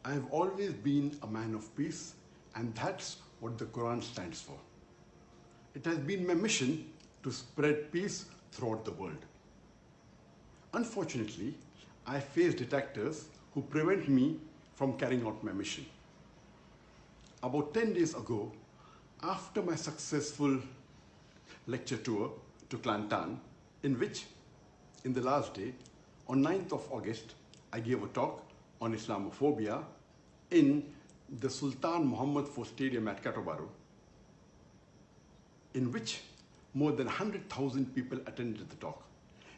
I have always been a man of peace, and that's what the Quran stands for. It has been my mission to spread peace throughout the world. Unfortunately, I face detractors who prevent me from carrying out my mission. About 10 days ago, after my successful lecture tour to Kelantan, in which, in the last day, on 9th of August, I gave a talk on Islamophobia in the Sultan Muhammad IV Stadium at Katobaru, in which more than 100,000 people attended the talk.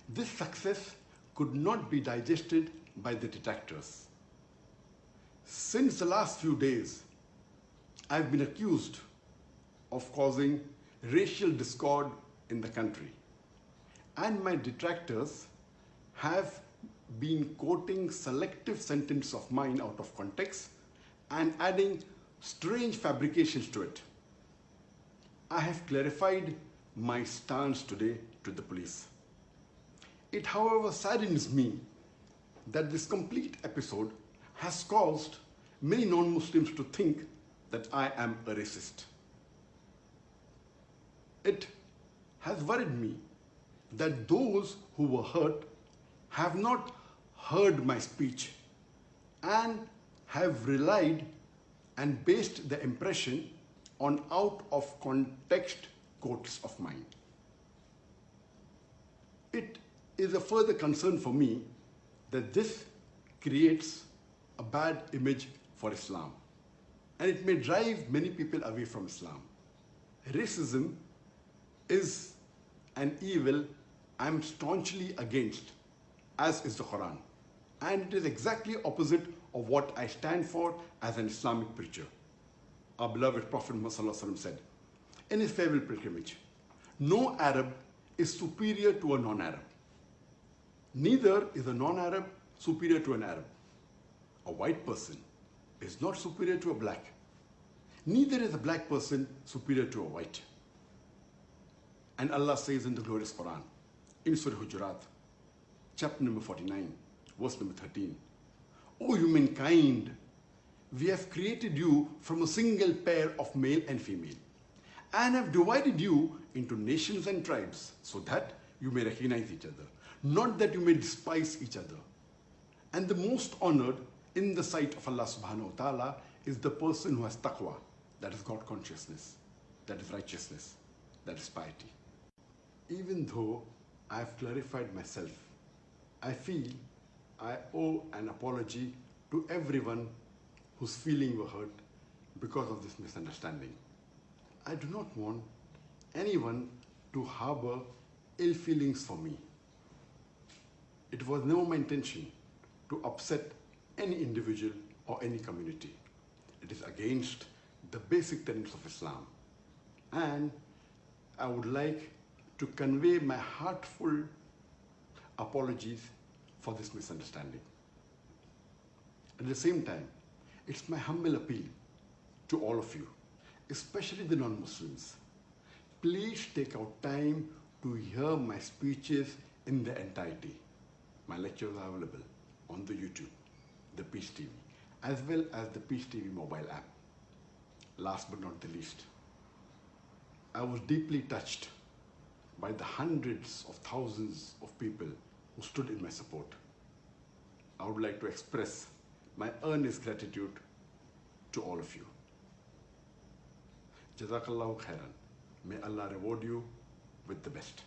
This success could not be digested by the detractors. Since the last few days, I've been accused of causing racial discord in the country. And my detractors have been quoting selective sentences of mine out of context and adding strange fabrications to it. I have clarified my stance today to the police. It, however, saddens me that this complete episode has caused many non-Muslims to think that I am a racist. It has worried me that those who were hurt have not heard my speech and have relied and based their impression on out of context quotes of mine. It is a further concern for me that this creates a bad image for Islam, and it may drive many people away from Islam. Racism is an evil I'm staunchly against, as is the Quran, and it is exactly opposite of what I stand for as an Islamic preacher. Our beloved Prophet Muhammad said in his farewell pilgrimage, "No Arab is superior to a non-Arab. Neither is a non-Arab superior to an Arab. A white person is not superior to a black. Neither is a black person superior to a white." And Allah says in the glorious Quran, in Surah Hujurat, chapter number 49, verse number 13, "O humankind, we have created you from a single pair of male and female, and have divided you into nations and tribes so that you may recognize each other, not that you may despise each other. And the most honored in the sight of Allah subhanahu wa ta'ala is the person who has taqwa, that is God consciousness, that is righteousness, that is piety." Even though I have clarified myself, I feel I owe an apology to everyone whose feelings were hurt because of this misunderstanding. I do not want anyone to harbor ill feelings for me. It was never my intention to upset any individual or any community. It is against the basic tenets of Islam. And I would like to convey my heartfelt apologies for this misunderstanding. At the same time, it's my humble appeal to all of you, especially the non-Muslims. Please take out time to hear my speeches in their entirety. My lectures are available on the YouTube, the Peace TV, as well as the Peace TV mobile app. Last but not the least, I was deeply touched by the hundreds of thousands of people who stood in my support. I would like to express my earnest gratitude to all of you. Jazakallahu khairan. May Allah reward you with the best.